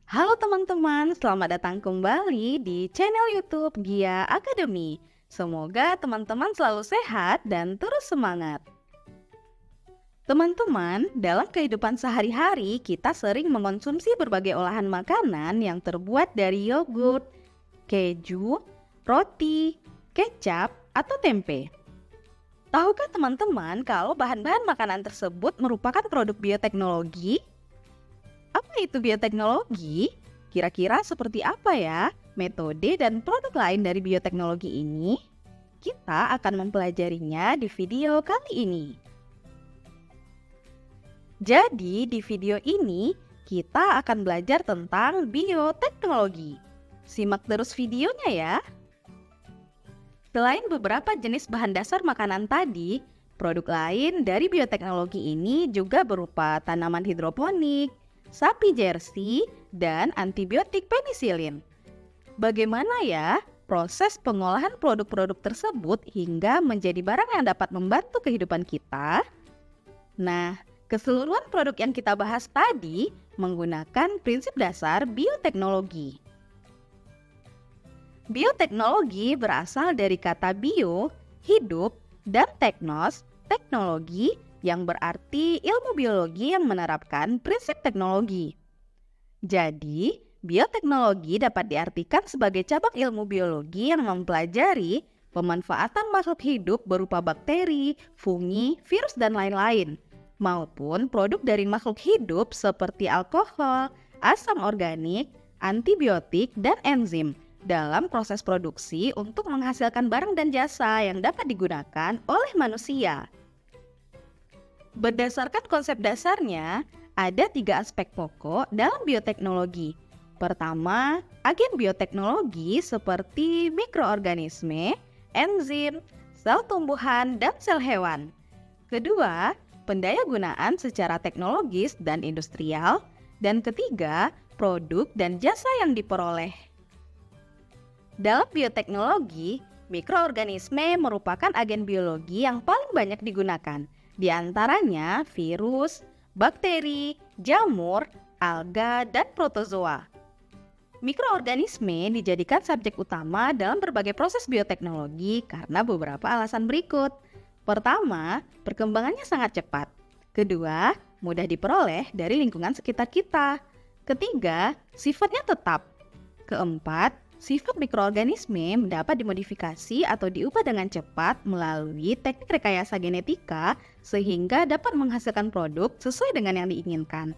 Halo teman-teman, selamat datang kembali di channel YouTube Gia Academy. Semoga teman-teman selalu sehat dan terus semangat. Teman-teman, dalam kehidupan sehari-hari kita sering mengonsumsi berbagai olahan makanan yang terbuat dari yogurt, keju, roti, kecap, atau tempe. Tahukah teman-teman kalau bahan-bahan makanan tersebut merupakan produk bioteknologi? Apa itu bioteknologi? Kira-kira seperti apa ya metode dan produk lain dari bioteknologi ini? Kita akan mempelajarinya di video kali ini. Jadi di video ini kita akan belajar tentang bioteknologi. Simak terus videonya ya. Selain beberapa jenis bahan dasar makanan tadi, produk lain dari bioteknologi ini juga berupa tanaman hidroponik, sapi jersey, dan antibiotik penisilin. Bagaimana ya proses pengolahan produk-produk tersebut hingga menjadi barang yang dapat membantu kehidupan kita? Nah, keseluruhan produk yang kita bahas tadi menggunakan prinsip dasar bioteknologi. Bioteknologi berasal dari kata bio, hidup, dan teknos, teknologi, yang berarti ilmu biologi yang menerapkan prinsip teknologi. Jadi, bioteknologi dapat diartikan sebagai cabang ilmu biologi yang mempelajari pemanfaatan makhluk hidup berupa bakteri, fungi, virus, dan lain-lain, maupun produk dari makhluk hidup seperti alkohol, asam organik, antibiotik, dan enzim dalam proses produksi untuk menghasilkan barang dan jasa yang dapat digunakan oleh manusia. Berdasarkan konsep dasarnya, ada 3 aspek pokok dalam bioteknologi. Pertama, agen bioteknologi seperti mikroorganisme, enzim, sel tumbuhan, dan sel hewan. Kedua, pendayagunaan secara teknologis dan industrial. Dan ketiga, produk dan jasa yang diperoleh. Dalam bioteknologi, mikroorganisme merupakan agen biologi yang paling banyak digunakan. Di antaranya virus, bakteri, jamur, alga, dan protozoa. Mikroorganisme dijadikan subjek utama dalam berbagai proses bioteknologi karena beberapa alasan berikut. Pertama, perkembangannya sangat cepat. Kedua, mudah diperoleh dari lingkungan sekitar kita. Ketiga, sifatnya tetap. Keempat, sifat mikroorganisme dapat dimodifikasi atau diubah dengan cepat melalui teknik rekayasa genetika sehingga dapat menghasilkan produk sesuai dengan yang diinginkan.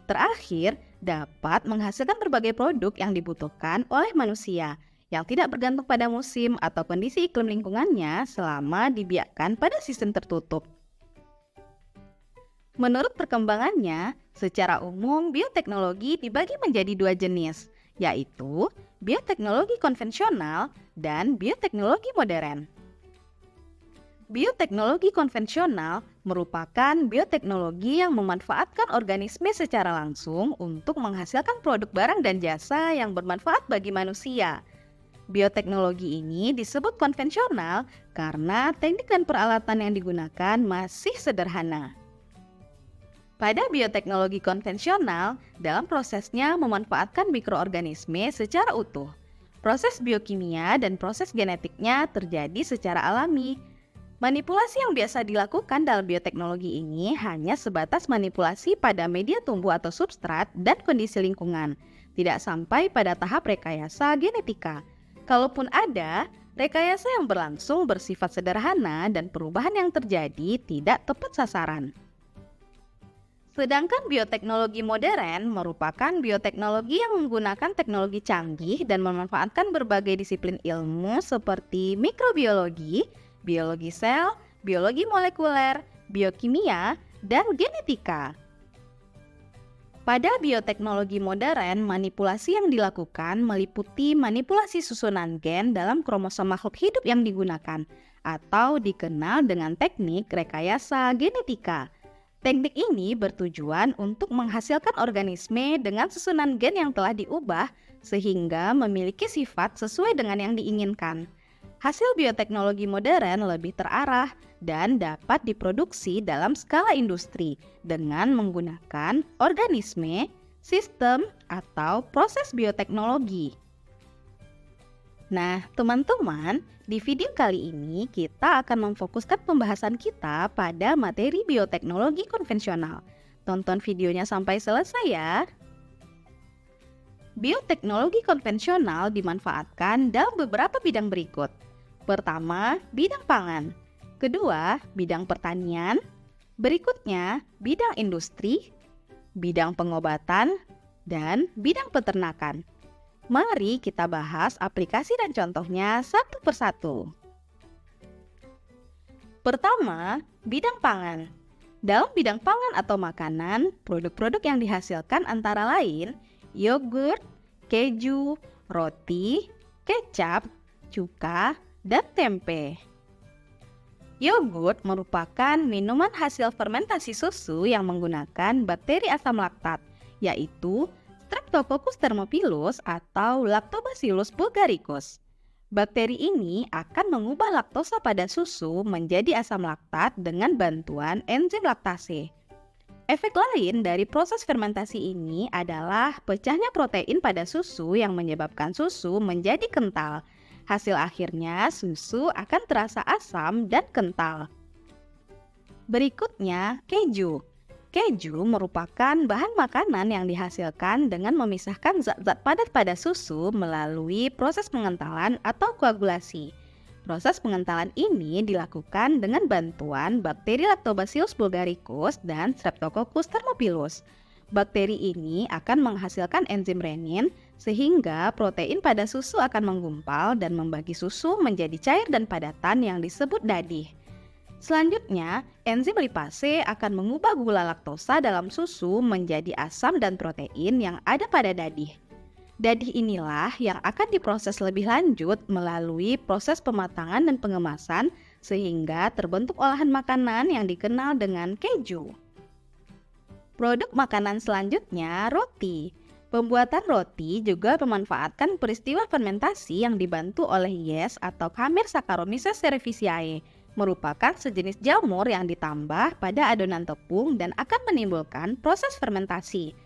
Terakhir, dapat menghasilkan berbagai produk yang dibutuhkan oleh manusia yang tidak bergantung pada musim atau kondisi iklim lingkungannya selama dibiarkan pada sistem tertutup. Menurut perkembangannya, secara umum bioteknologi dibagi menjadi 2 jenis, yaitu bioteknologi konvensional dan bioteknologi modern. Bioteknologi konvensional merupakan bioteknologi yang memanfaatkan organisme secara langsung untuk menghasilkan produk barang dan jasa yang bermanfaat bagi manusia. Bioteknologi ini disebut konvensional karena teknik dan peralatan yang digunakan masih sederhana. Pada bioteknologi konvensional, dalam prosesnya memanfaatkan mikroorganisme secara utuh. Proses biokimia dan proses genetiknya terjadi secara alami. Manipulasi yang biasa dilakukan dalam bioteknologi ini hanya sebatas manipulasi pada media tumbuh atau substrat dan kondisi lingkungan, tidak sampai pada tahap rekayasa genetika. Kalaupun ada, rekayasa yang berlangsung bersifat sederhana dan perubahan yang terjadi tidak tepat sasaran. Sedangkan bioteknologi modern merupakan bioteknologi yang menggunakan teknologi canggih dan memanfaatkan berbagai disiplin ilmu seperti mikrobiologi, biologi sel, biologi molekuler, biokimia, dan genetika. Pada bioteknologi modern, manipulasi yang dilakukan meliputi manipulasi susunan gen dalam kromosom makhluk hidup yang digunakan, atau dikenal dengan teknik rekayasa genetika. Teknik ini bertujuan untuk menghasilkan organisme dengan susunan gen yang telah diubah sehingga memiliki sifat sesuai dengan yang diinginkan. Hasil bioteknologi modern lebih terarah dan dapat diproduksi dalam skala industri dengan menggunakan organisme, sistem, atau proses bioteknologi. Nah, teman-teman, di video kali ini kita akan memfokuskan pembahasan kita pada materi bioteknologi konvensional. Tonton videonya sampai selesai ya. Bioteknologi konvensional dimanfaatkan dalam beberapa bidang berikut. Pertama, bidang pangan. Kedua, bidang pertanian. Berikutnya, bidang industri, bidang pengobatan, dan bidang peternakan. Mari kita bahas aplikasi dan contohnya satu persatu. Pertama, bidang pangan. Dalam bidang pangan atau makanan, produk-produk yang dihasilkan antara lain yogurt, keju, roti, kecap, cuka, dan tempe. Yogurt merupakan minuman hasil fermentasi susu yang menggunakan bakteri asam laktat, yaitu Streptococcus thermophilus atau Lactobacillus bulgaricus. Bakteri ini akan mengubah laktosa pada susu menjadi asam laktat dengan bantuan enzim laktase. Efek lain dari proses fermentasi ini adalah pecahnya protein pada susu yang menyebabkan susu menjadi kental. Hasil akhirnya susu akan terasa asam dan kental. Berikutnya, keju. Keju merupakan bahan makanan yang dihasilkan dengan memisahkan zat-zat padat pada susu melalui proses pengentalan atau koagulasi. Proses pengentalan ini dilakukan dengan bantuan bakteri Lactobacillus bulgaricus dan Streptococcus thermophilus. Bakteri ini akan menghasilkan enzim renin sehingga protein pada susu akan menggumpal dan membagi susu menjadi cair dan padatan yang disebut dadih. Selanjutnya, enzim lipase akan mengubah gula laktosa dalam susu menjadi asam dan protein yang ada pada dadih. Dadih inilah yang akan diproses lebih lanjut melalui proses pematangan dan pengemasan sehingga terbentuk olahan makanan yang dikenal dengan keju. Produk makanan selanjutnya, roti. Pembuatan roti juga memanfaatkan peristiwa fermentasi yang dibantu oleh yeast atau Khmer Saccharomyces cerevisiae, merupakan sejenis jamur yang ditambah pada adonan tepung dan akan menimbulkan proses fermentasi.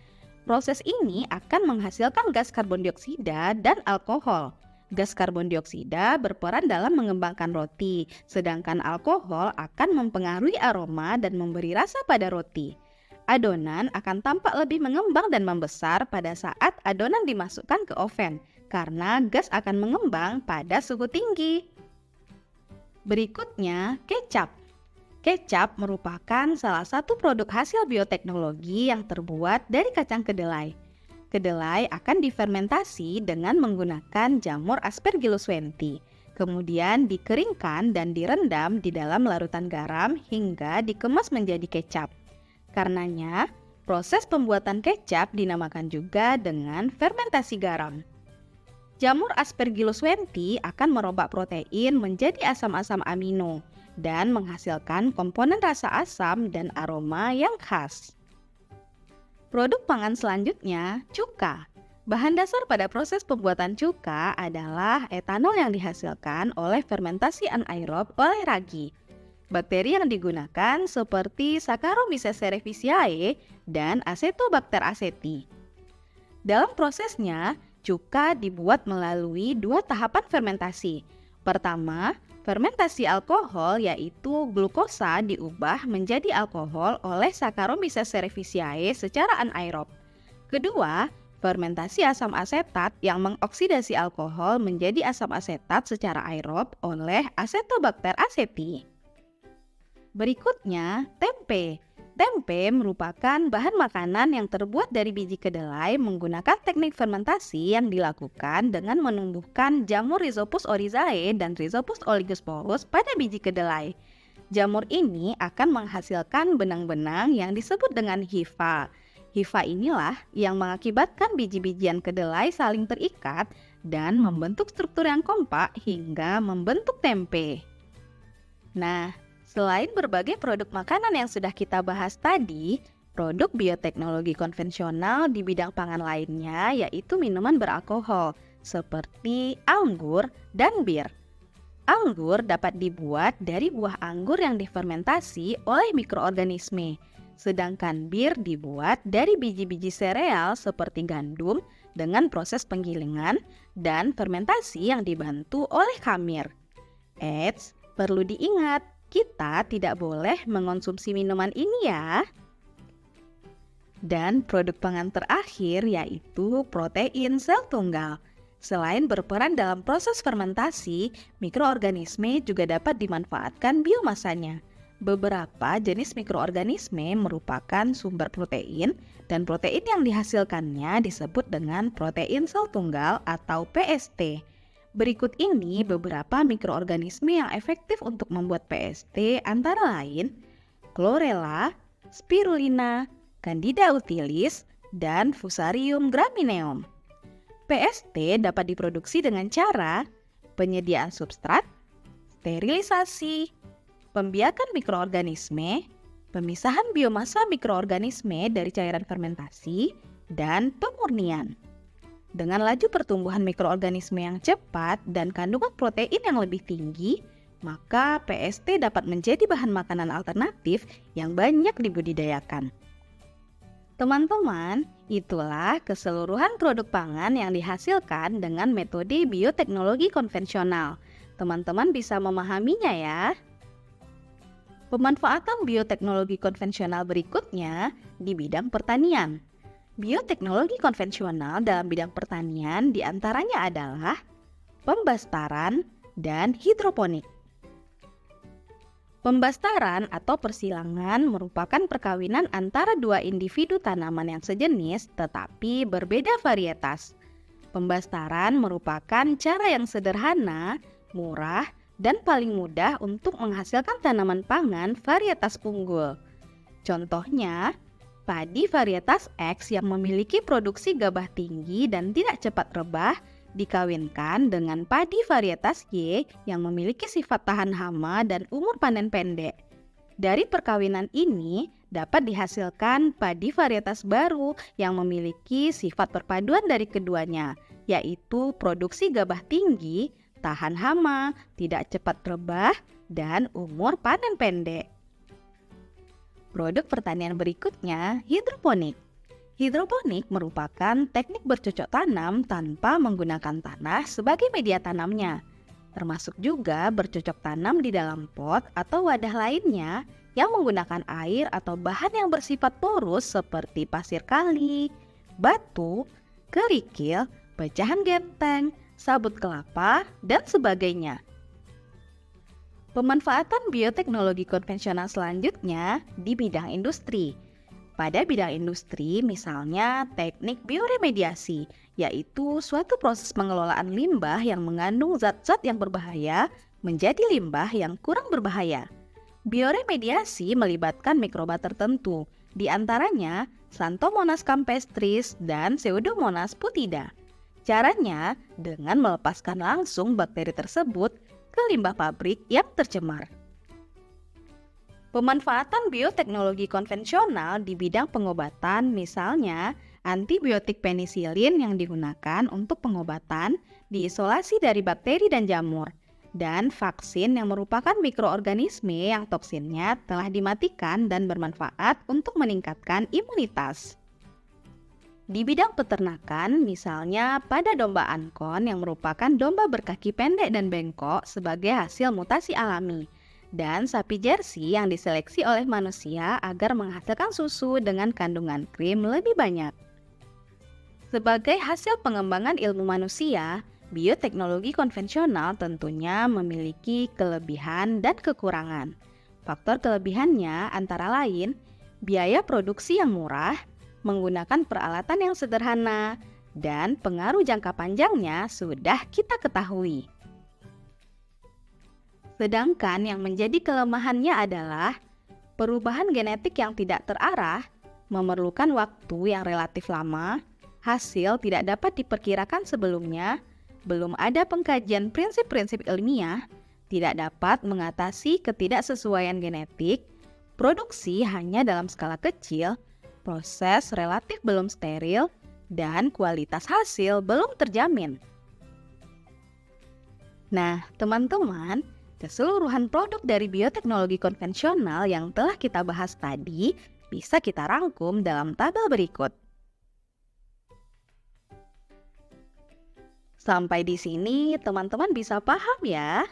Proses ini akan menghasilkan gas karbon dioksida dan alkohol. Gas karbon dioksida berperan dalam mengembangkan roti, sedangkan alkohol akan mempengaruhi aroma dan memberi rasa pada roti. Adonan akan tampak lebih mengembang dan membesar pada saat adonan dimasukkan ke oven, karena gas akan mengembang pada suhu tinggi. Berikutnya, kecap. Kecap merupakan salah satu produk hasil bioteknologi yang terbuat dari kacang kedelai. Kedelai akan difermentasi dengan menggunakan jamur Aspergillus wenti. Kemudian dikeringkan dan direndam di dalam larutan garam hingga dikemas menjadi kecap. Karenanya, proses pembuatan kecap dinamakan juga dengan fermentasi garam. Jamur Aspergillus wenti akan merobak protein menjadi asam-asam amino dan menghasilkan komponen rasa asam dan aroma yang khas. Produk pangan selanjutnya, cuka. Bahan dasar pada proses pembuatan cuka adalah etanol yang dihasilkan oleh fermentasi anaerob oleh ragi. Bakteri yang digunakan seperti Saccharomyces cerevisiae dan Acetobacter aceti. Dalam prosesnya, cuka dibuat melalui dua tahapan fermentasi. Pertama, fermentasi alkohol yaitu glukosa diubah menjadi alkohol oleh Saccharomyces cerevisiae secara anaerob. Kedua, fermentasi asam asetat yang mengoksidasi alkohol menjadi asam asetat secara aerob oleh Acetobacter aceti. Berikutnya, tempe. Tempe merupakan bahan makanan yang terbuat dari biji kedelai menggunakan teknik fermentasi yang dilakukan dengan menumbuhkan jamur Rhizopus oryzae dan Rhizopus oligosporus pada biji kedelai. Jamur ini akan menghasilkan benang-benang yang disebut dengan hifa. Hifa inilah yang mengakibatkan biji-bijian kedelai saling terikat dan membentuk struktur yang kompak hingga membentuk tempe. Nah, selain berbagai produk makanan yang sudah kita bahas tadi, produk bioteknologi konvensional di bidang pangan lainnya yaitu minuman beralkohol seperti anggur dan bir. Anggur dapat dibuat dari buah anggur yang difermentasi oleh mikroorganisme. sedangkan bir dibuat dari biji-biji sereal seperti gandum dengan proses penggilingan dan fermentasi yang dibantu oleh khamir. Eits, perlu diingat, kita tidak boleh mengonsumsi minuman ini ya. Dan produk pangan terakhir yaitu protein sel tunggal. Selain berperan dalam proses fermentasi, mikroorganisme juga dapat dimanfaatkan biomasanya. Beberapa jenis mikroorganisme merupakan sumber protein dan protein yang dihasilkannya disebut dengan protein sel tunggal atau PST. Berikut ini beberapa mikroorganisme yang efektif untuk membuat PST antara lain Chlorella, Spirulina, Candida utilis, dan Fusarium gramineum. PST dapat diproduksi dengan cara penyediaan substrat, sterilisasi, pembiakan mikroorganisme, pemisahan biomasa mikroorganisme dari cairan fermentasi, dan pemurnian. Dengan laju pertumbuhan mikroorganisme yang cepat dan kandungan protein yang lebih tinggi, maka PST dapat menjadi bahan makanan alternatif yang banyak dibudidayakan. Teman-teman, itulah keseluruhan produk pangan yang dihasilkan dengan metode bioteknologi konvensional. Teman-teman bisa memahaminya ya. Pemanfaatan bioteknologi konvensional berikutnya di bidang pertanian. Bioteknologi konvensional dalam bidang pertanian diantaranya adalah pembastaran dan hidroponik. Pembastaran atau persilangan merupakan perkawinan antara dua individu tanaman yang sejenis tetapi berbeda varietas. Pembastaran merupakan cara yang sederhana, murah, dan paling mudah untuk menghasilkan tanaman pangan varietas unggul. Contohnya, padi varietas X yang memiliki produksi gabah tinggi dan tidak cepat rebah dikawinkan dengan padi varietas Y yang memiliki sifat tahan hama dan umur panen pendek. Dari perkawinan ini dapat dihasilkan padi varietas baru yang memiliki sifat perpaduan dari keduanya, yaitu produksi gabah tinggi, tahan hama, tidak cepat rebah, dan umur panen pendek. Produk pertanian berikutnya, hidroponik. Hidroponik merupakan teknik bercocok tanam tanpa menggunakan tanah sebagai media tanamnya, termasuk juga bercocok tanam di dalam pot atau wadah lainnya yang menggunakan air atau bahan yang bersifat porus seperti pasir kali, batu, kerikil, pecahan genteng, sabut kelapa, dan sebagainya. Pemanfaatan bioteknologi konvensional selanjutnya di bidang industri. Pada bidang industri, misalnya teknik bioremediasi, yaitu suatu proses pengelolaan limbah yang mengandung zat-zat yang berbahaya menjadi limbah yang kurang berbahaya. Bioremediasi melibatkan mikroba tertentu, di antaranya Xanthomonas campestris dan Pseudomonas putida. Caranya dengan melepaskan langsung bakteri tersebut ke limbah pabrik yang tercemar. Pemanfaatan bioteknologi konvensional di bidang pengobatan, misalnya antibiotik penisilin yang digunakan untuk pengobatan diisolasi dari bakteri dan jamur, dan vaksin yang merupakan mikroorganisme yang toksinnya telah dimatikan dan bermanfaat untuk meningkatkan imunitas. Di bidang peternakan, misalnya pada domba ankon yang merupakan domba berkaki pendek dan bengkok sebagai hasil mutasi alami, dan sapi jersey yang diseleksi oleh manusia agar menghasilkan susu dengan kandungan krim lebih banyak. Sebagai hasil pengembangan ilmu manusia, bioteknologi konvensional tentunya memiliki kelebihan dan kekurangan. Faktor kelebihannya antara lain biaya produksi yang murah, menggunakan peralatan yang sederhana, dan pengaruh jangka panjangnya sudah kita ketahui. Sedangkan yang menjadi kelemahannya adalah perubahan genetik yang tidak terarah, memerlukan waktu yang relatif lama, hasil tidak dapat diperkirakan sebelumnya, belum ada pengkajian prinsip-prinsip ilmiah, tidak dapat mengatasi ketidaksesuaian genetik, produksi hanya dalam skala kecil, proses relatif belum steril, dan kualitas hasil belum terjamin. Nah, teman-teman, keseluruhan produk dari bioteknologi konvensional yang telah kita bahas tadi bisa kita rangkum dalam tabel berikut. Sampai di sini teman-teman bisa paham ya?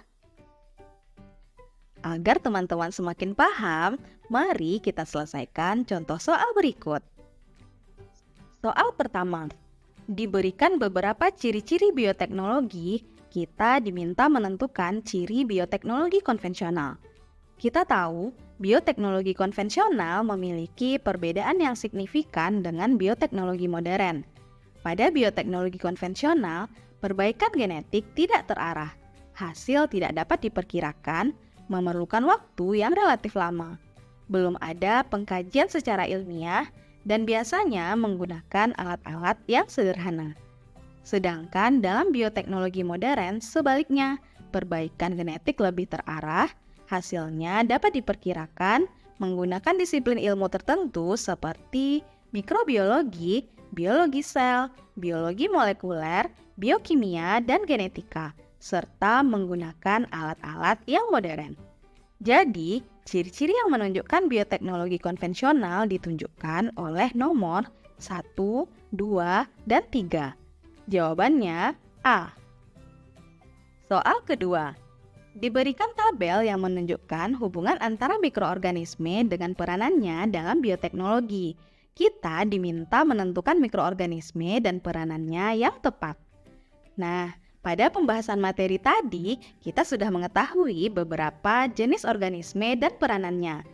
Agar teman-teman semakin paham, mari kita selesaikan contoh soal berikut. Soal pertama, diberikan beberapa ciri-ciri bioteknologi, kita diminta menentukan ciri bioteknologi konvensional. Kita tahu, bioteknologi konvensional memiliki perbedaan yang signifikan dengan bioteknologi modern. Pada bioteknologi konvensional, perbaikan genetik tidak terarah, hasil tidak dapat diperkirakan, memerlukan waktu yang relatif lama. Belum ada pengkajian secara ilmiah dan biasanya menggunakan alat-alat yang sederhana. Sedangkan dalam bioteknologi modern sebaliknya, perbaikan genetik lebih terarah, hasilnya dapat diperkirakan menggunakan disiplin ilmu tertentu seperti mikrobiologi, biologi sel, biologi molekuler, biokimia, dan genetika, serta menggunakan alat-alat yang modern. Jadi, ciri-ciri yang menunjukkan bioteknologi konvensional ditunjukkan oleh nomor 1, 2, dan 3. Jawabannya A. Soal kedua, diberikan tabel yang menunjukkan hubungan antara mikroorganisme dengan peranannya dalam bioteknologi. Kita diminta menentukan mikroorganisme dan peranannya yang tepat. Nah, pada pembahasan materi tadi, kita sudah mengetahui beberapa jenis organisme dan peranannya.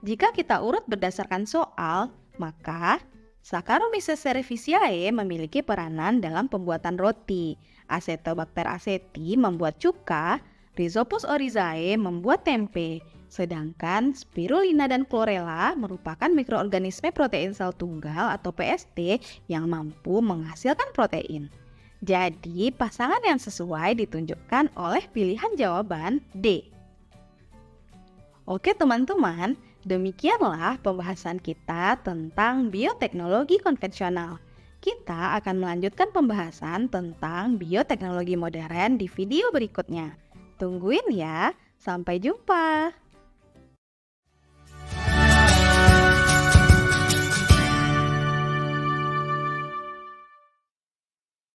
Jika kita urut berdasarkan soal, maka Saccharomyces cerevisiae memiliki peranan dalam pembuatan roti, Acetobacter aceti membuat cuka, Rhizopus oryzae membuat tempe, sedangkan Spirulina dan Chlorella merupakan mikroorganisme protein sel tunggal atau PST yang mampu menghasilkan protein. Jadi, pasangan yang sesuai ditunjukkan oleh pilihan jawaban D. Oke teman-teman, demikianlah pembahasan kita tentang bioteknologi konvensional. Kita akan melanjutkan pembahasan tentang bioteknologi modern di video berikutnya. Tungguin ya, sampai jumpa!